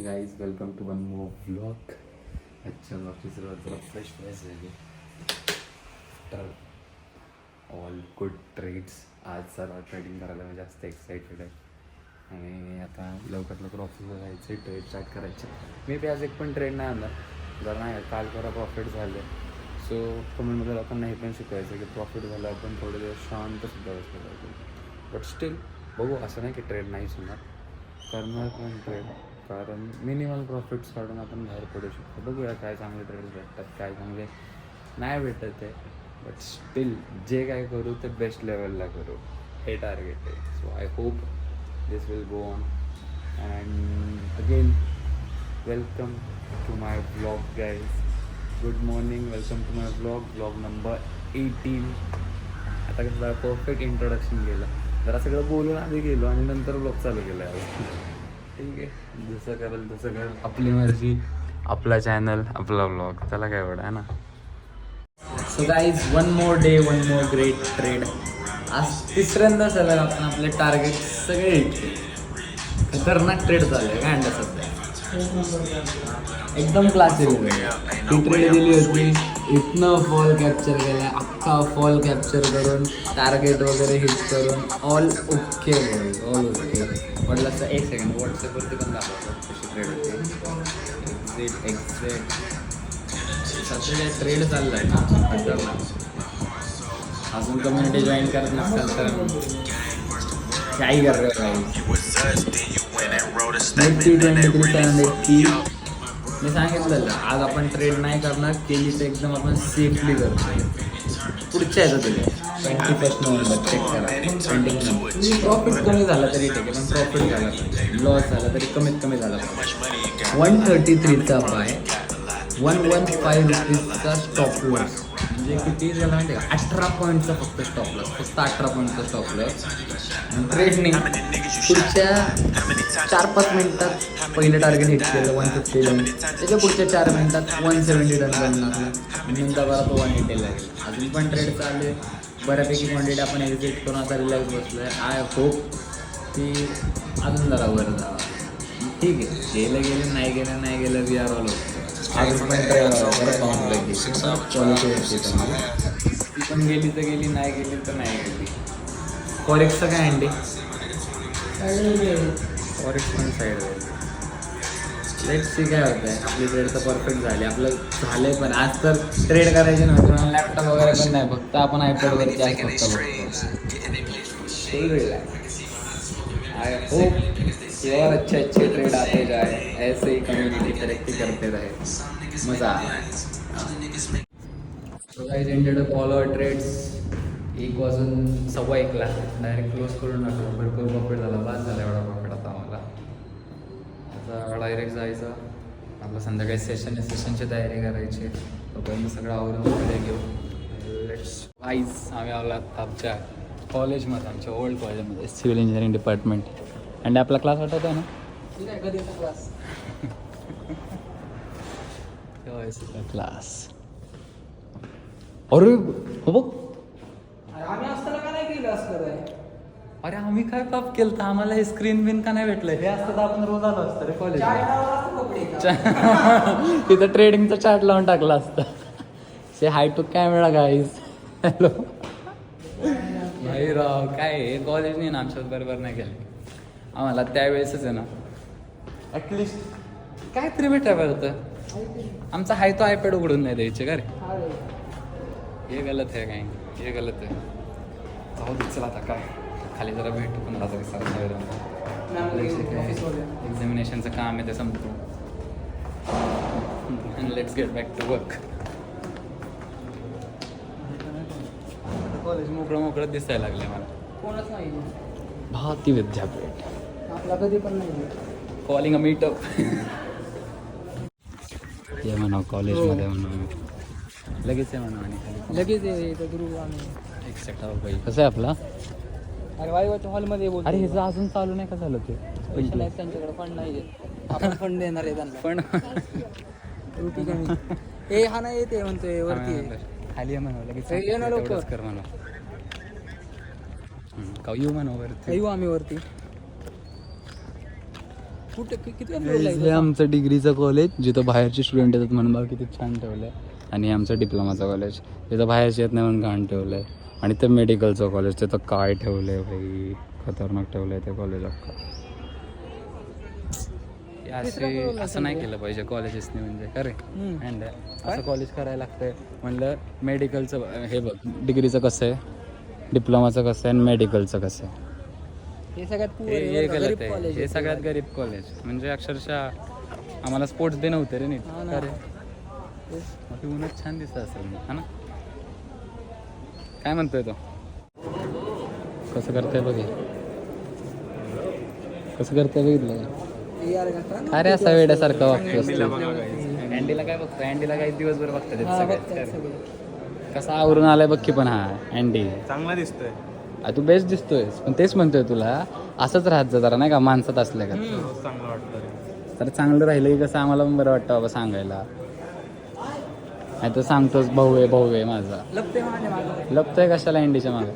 Guys welcome to one more vlog. आजच्या ब्लॉगची सुरुवात जरा फ्रेश झाली. तर ऑल गुड ट्रेड्स. आज जरा ट्रेडिंग करायला मी जास्त एक्साइटेड आहे आणि आता लवकर लवकर ऑफिसला जायचं आहे, ट्रेड स्टार्ट करायचे. मे बी आज एक पण ट्रेड नाही आणला जर नाही काल जरा प्रॉफिट झालं. सो कमेंटमध्ये लोकांना हे पण शिकवायचं की प्रॉफिट झालं आपण थोडे दिवस शांतसुद्धा बसलं पाहिजे. बट स्टील बघू, असं नाही की ट्रेड नाहीच होणार, करणार पण ट्रेड, कारण मिनिमल प्रॉफिट्स काढून आपण बाहेर पडू शकतो. बघूया काय चांगले ट्रेड्स भेटतात, काय चांगले नाही भेटत आहे. बट स्टील जे काय करू ते बेस्ट लेवलला करू, हे टार्गेट आहे. So I hope this will go on. And again welcome to my blog guys. Good morning, welcome to my blog number 18. आता कसं जरा परफेक्ट इंट्रोडक्शन केलं, जरा सगळं बोलून आधी गेलो आणि नंतर ब्लॉग चालू केला आहे. ठीक आहे, जसं करेल तसं करेल, आपली मर्जी, आपला चॅनल, आपला ब्लॉग, त्याला काय एवढं आहे ना. So guys, one more day, one more great trade. आज तिसऱ्यांदा सलग आपण आपले टार्गेट सगळे हिट. खतरनाक ट्रेड चालू आहे काय अंडा सध्या, एकदम क्लास ही ट्रेड दिली होती. इथनं फॉल कॅप्चर केला, अख्खा फॉल कॅप्चर करून टार्गेट वगैरे हिट करून ऑल ओके बोल, ऑल ओके. म्हटलं असं एक सेकंड व्हॉट्सअपवरती पण दाखवतो कशी ट्रेड होते. एक्झॅक्ट सध्या ट्रेड चालला आहे ना. अजून कम्युनिटी जॉईन करत नसताल तर काही करणार नाही. मी सांगितलं आज आपण ट्रेड नाही करणार, केली तर एकदम आपण सेफली करतो. पुढच्या येतं तुझ्या 21 नोव्हेंबर चेक करा. प्रॉफिट कमी झाला तरी ठीक आहे, पण प्रॉफिट झाला पाहिजे. लॉस झाला तरी कमीत कमी झाला पाहिजे. 133चा बाय, 115 रुपीजचा स्टॉप लॉस, म्हणजे किती झाला माहिती आहे का, 18 पॉईंटचा फक्त स्टॉप लॉस, फक्त 18 पॉईंटचा स्टॉप लॉस. ट्रेडने पुढच्या 4-5 मिनिटात पहिलं टार्गेट हिट केलं 150 डन, त्याच्या पुढच्या 4 मिनिटात 170 डन बनला आणि नंतर बरा तो 180 लागेल. अजून पण ट्रेड चालू आहे, बऱ्यापैकी क्वांटिटी आपण एक्झिट करून आता रिलॅक्स बसलो आहे. आय होप की अजून जरा वर जावा. ठीक आहे, गेलं नाही गेलं वी आर ऑल ओके. अजून पण परत पाहून लागली ती पण गेली तर गेली, नाही गेली तर नाही गेली. फॉरेक्सचं काय अंडी, फॉरेक्स पण साईड आहे. लेट्स सी काय होतं आहे. आपली ट्रेड तर परफेक्ट झाली, आपलं झालं आहे. पण आज तर ट्रेड करायचे नव्हते म्हणून लॅपटॉप वगैरे पण नाही, फक्त आपण आयपॅडवरती आज फक्त फुल रिलॅक्स. आय होप और अच्छे ट्रेड आते जाए, ऐसे ही कम्युनिटी तरक्की करते रहे, मजा आला. So guys, ended up all our trades. 1 वाजून 1:15ला डायरेक्ट क्लोज करून टाकलो. भरपूर प्रॉफिट झाला, बाद झाला एवढा प्रॉफिट आता आम्हाला. आता डायरेक्ट जायचं, आपलं संध्याकाळी सेशन आहे, सेशनची तयारी करायची. तोपर्यंत सगळं आवरून वगैरे घेऊ. लेट्स वाईज आम्ही आलो आमच्या कॉलेजमध्ये, आमच्या ओल्ड कॉलेजमध्ये, सिव्हिल इंजिनिअरिंग डिपार्टमेंट. आणि आपला क्लास वाटत आहे ना, क्लास क्लास. अरे हो बघ, आम्ही असताना का नाही केलं असतं. अरे आम्ही काय पाप केलं तर आम्हाला हे स्क्रीन बिन का नाही भेटलं. हे असतं तर आपण रोज आलो असतं रे कॉलेजला. तिथं ट्रेडिंगचा चार्ट लावून टाकला असतं. से हाय टू कॅमेरा गाईज. हॅलो भाई राव, काय हे कॉलेजने ना आमच्यात बरोबर नाही केलं. आम्हाला त्यावेळेसच आहे ना ॲटलिस्ट काहीतरी भेटायला होतं. आमचा हाय तो आयपॅड उघडून नाही द्यायचे का रे. हे गलत आहे, काय हे गलत आहे. जाऊ दे, चला आता काय खाली जरा भेटू पण आता एक्झामिनेशनचं काम आहे ते संपतो. And let's get back to work. College मोकळं दिसायला लागले मला. कोणच नाही, भारती विद्यापीठ आपला कधी पण नाही. Calling a meetup. ये म्हणा कॉलेजमध्ये म्हणा लगेच आहे म्हणा. आणि खाली लगेच येतो गुरु आम्ही एक्सेक्ट बाई. कसं आहे आपला. अरे वाईवाच्या हॉलमध्ये बोल. अरे ह्याचं अजून चालू नाही का झालं ते. पैसे नाहीत त्यांच्याकडे, फंड नाही. आपण फंड देणार आहे त्यांना. पण त्रुटी कमी. हे हा नाही येते म्हणतोय वरती खाली आहे म्हणा लगेच. ये ना लवकर कर म्हणा. येऊ म्हणा वरती. येऊ आम्ही वरती. कुठे किती फ्लोअरला हे आमचं डिग्रीचं कॉलेज जिथं बाहेरचे स्टुडंट येतात म्हणून बघा किती छान ठेवलं आहे. आणि हे आमचं डिप्लोमाचं कॉलेज जिथं बाहेरचे येत नाही म्हणून घाण ठेवलं आहे. आणि ते मेडिकलचं कॉलेज तिथं काय ठेवलं आहे भाई, खतरनाक ठेवलं आहे ते कॉलेज अख्खा. असं नाही केलं पाहिजे कॉलेजेसने म्हणजे खरे. अँड असं कॉलेज करायला लागतंय म्हणलं. मेडिकलचं हे बघ, डिग्रीचं कसं आहे, डिप्लोमाचं कसं आहे आणि मेडिकलचं कसं आहे. हे सगळ्यात हे गलत आहे. हे सगळ्यात गरीब कॉलेज. म्हणजे अक्षरशः आम्हाला स्पोर्ट्स डे नव्हते रे नीट. अरे मग उन्हात छान दिसत असेल हा ना. काय म्हणतोय तो, कसं करतोय बघ, कसं करतोय बघितलं का. अरे असा वेड्यासारखा वागतो असतो. अँडीला काय बघतो, अँडीला काही दिवसभर बघतात. कसा आवरून आलाय बघ की. पण हा अँडी चांगला दिसतोय. तू बेस्ट दिसतोय. पण तेच म्हणतोय तुला असंच राहत जा जरा नाही का, माणसात असल्या का. चांगलं वाटतं. तर चांगलं राहिलं की कसं आम्हाला पण बरं वाटतं बाबा सांगायला. नाही तर सांगतोच भाऊ आहे माझा. लपतोय कशाला अँडीच्या मागं.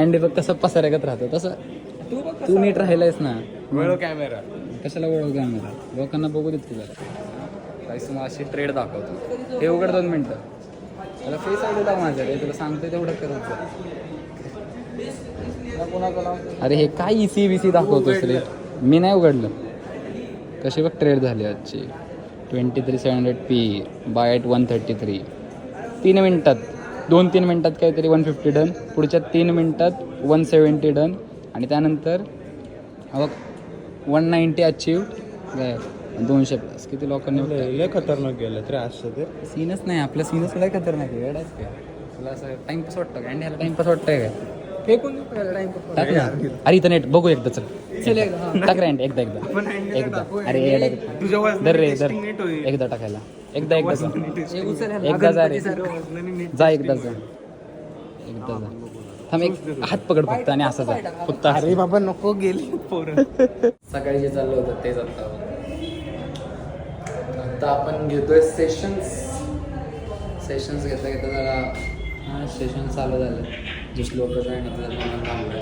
अँडी बघ कसं पसाऱ्यागत राहतो तसं तू नीट राहिलायस ना. वळव कॅमेरा. कशाला वळव कॅमेरा, लोकांना बघू देत तुला. काहीच मग अशी ट्रेड दाखवतो. हे उघड 2 मिनटं. त्याला फेस आयडी लाव माझ्या रे, तुला सांगतोय तेवढं करत जा. अरे हे काय EC दाखवतोस रे. मी नाही उघडलं. कशी बघ ट्रेड झाली आजची. 23,700p bye at 133. 3 मिनटात 2-3 मिनटात काहीतरी 150 डन. पुढच्या 3 मिनटात 170 डन. आणि त्यानंतर बघ 190 अचीव. 200 प्लस. किती लोकांनी लय खतरनाक गेलं तरी असं ते सीनच नाही आपलं. सीनच लय खतरनाक आहे. वेडाच काय तुला असं टाइमपास वाटतं का. अँड ह्याला टाइमपास वाटतंय काय. फेकून टाक ना. अरे इथं नेट बघू एकदा. चल टाक रे एकदा. अरे दर रे दर एकदा टाकायला. एकदा जा रे. जा एकदा जा. थांब एक हात पकड फक्त आणि असं जा फक्त. अरे बाबा नको गेली पोरं. सकाळी जे चाललं होतं तेच आता आपण घेतोय सेशन्स घेता जरा सेशन चालू झालं. जे श्लोक जॉईन होतं थांबलं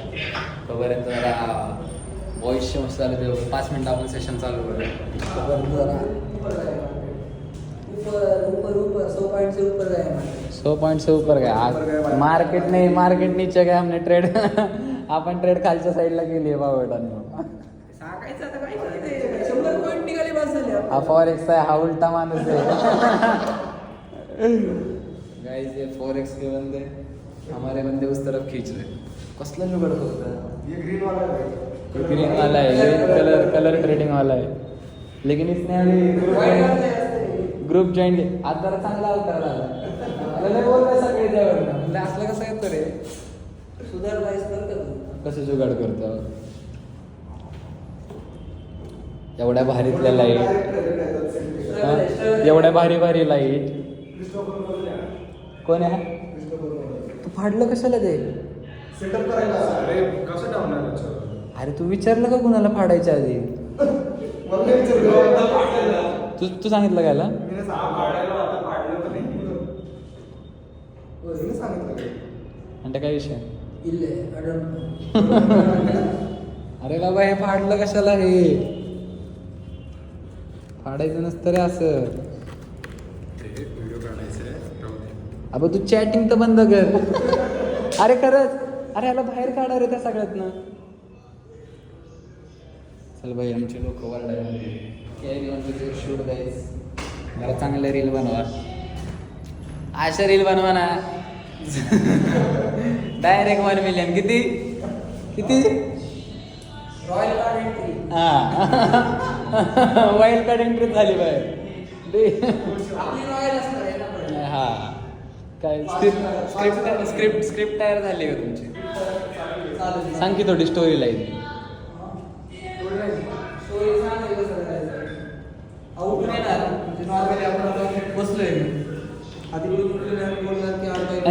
तोपर्यंत जरा वॉइसचे मस्त झालं. ते 5 मिनटं आपण सेशन चालू करूया. 100 से ऊपर गया. मार्केट नीचे गया. हमने ट्रेड आपण ट्रेड खालच्या साईडला केली आहे बावटांना. हा फॉरेक्स आहे. हा उलटा माणूस आहे. गाइस ये फॉरेक्स के बंदे हमारे बंदे उस तरफ खींच रहे. कसला जुगाड करता. ये ग्रीन वाला है. ये कलर ट्रेडिंग वाला है. लेकिन इसने अभी ग्रुप जॉईन केला. आज जरा चांगला अवतार झाला. बोलतोय सगळे त्यावर म्हणजे असलं कसं येतं रे. कसं जुगाड करतो. एवढ्या भारीतल्या लाईट, एवढ्या भारी लाईट. कोण आहे तू फाडलं कशाला ते. अरे तू विचारलं का कुणाला फाडायच्या आधी. तू सांगितलं कायला. आणि काय विषय. अरे बाबा हे फाडलं कशाला. हे फाडायचं नसतं रे असं. अब तू चॅटिंग तर बंद कर. अरे खरंच. अरे याला बाहेर काढा रे त्या सगळ्यातनं. चल भाई आमचे लोक वरडायला शूट गाईस. मला चांगले रील बनवा. अशा रील बनवा ना. Direct 1 million. किती रॉयल कार्ड एंट्री. हा वाईल्ड कार्ड एंट्री झाली बाहेर. हा काय स्क्रिप्ट तयार झाली का तुमची. सांग की थोडी स्टोरी लाईन.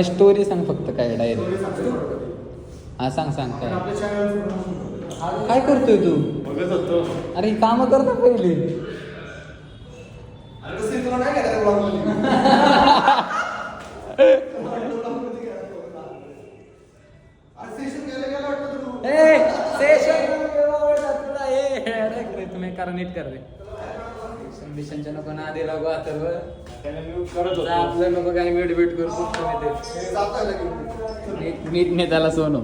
स्टोरी सांग फक्त काय डायरेक्ट. हा सांग काय करतोय तू. अरे काम कर ना पहिली. सेशन तुम्ही करा नीट कर रे मिशनच्या नको ना आधी लागू अथर्व जा आपलं नको काय मीट बीट करू खूप कमी नीट ने त्याला सोनो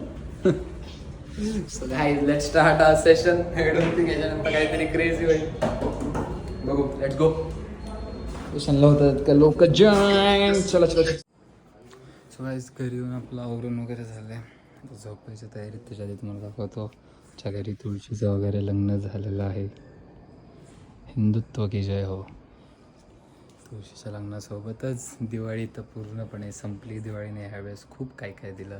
सो गाईज लेट स्टार्ट आवर सेशन याच्यानंतर काहीतरी क्रेझी होईल बघू लेट्स गो सेशनला होतात का लोक जॉईन चला चला सो गाईज घरी येऊन आपलं आवरून वगैरे झालं आहे आता झोपायच्या तयारीत त्याच्या आधी तुम्हाला दाखवतो च्या घरी तुळशीचं वगैरे लग्न झालेलं आहे हिंदुत्व की जय हो तुळशीच्या लग्नासोबतच दिवाळी तर पूर्णपणे संपली दिवाळीने ह्यावेळेस खूप काय काय दिलं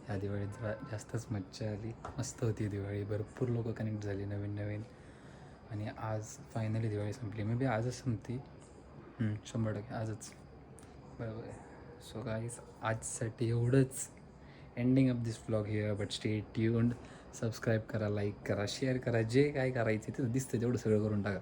ह्या दिवाळीत जरा जास्तच मज्जा आली मस्त होती दिवाळी भरपूर लोक कनेक्ट झाली नवीन नवीन आणि आज फायनली दिवाळी संपली मे बी आजच संपती 100% आजच बरोबर आहे सो गाईज आजसाठी एवढंच ending of this vlog here but stay tuned subscribe करा लाईक करा शेअर करा जे काय करायचं ते दिसतं तेवढं सगळं करून टाका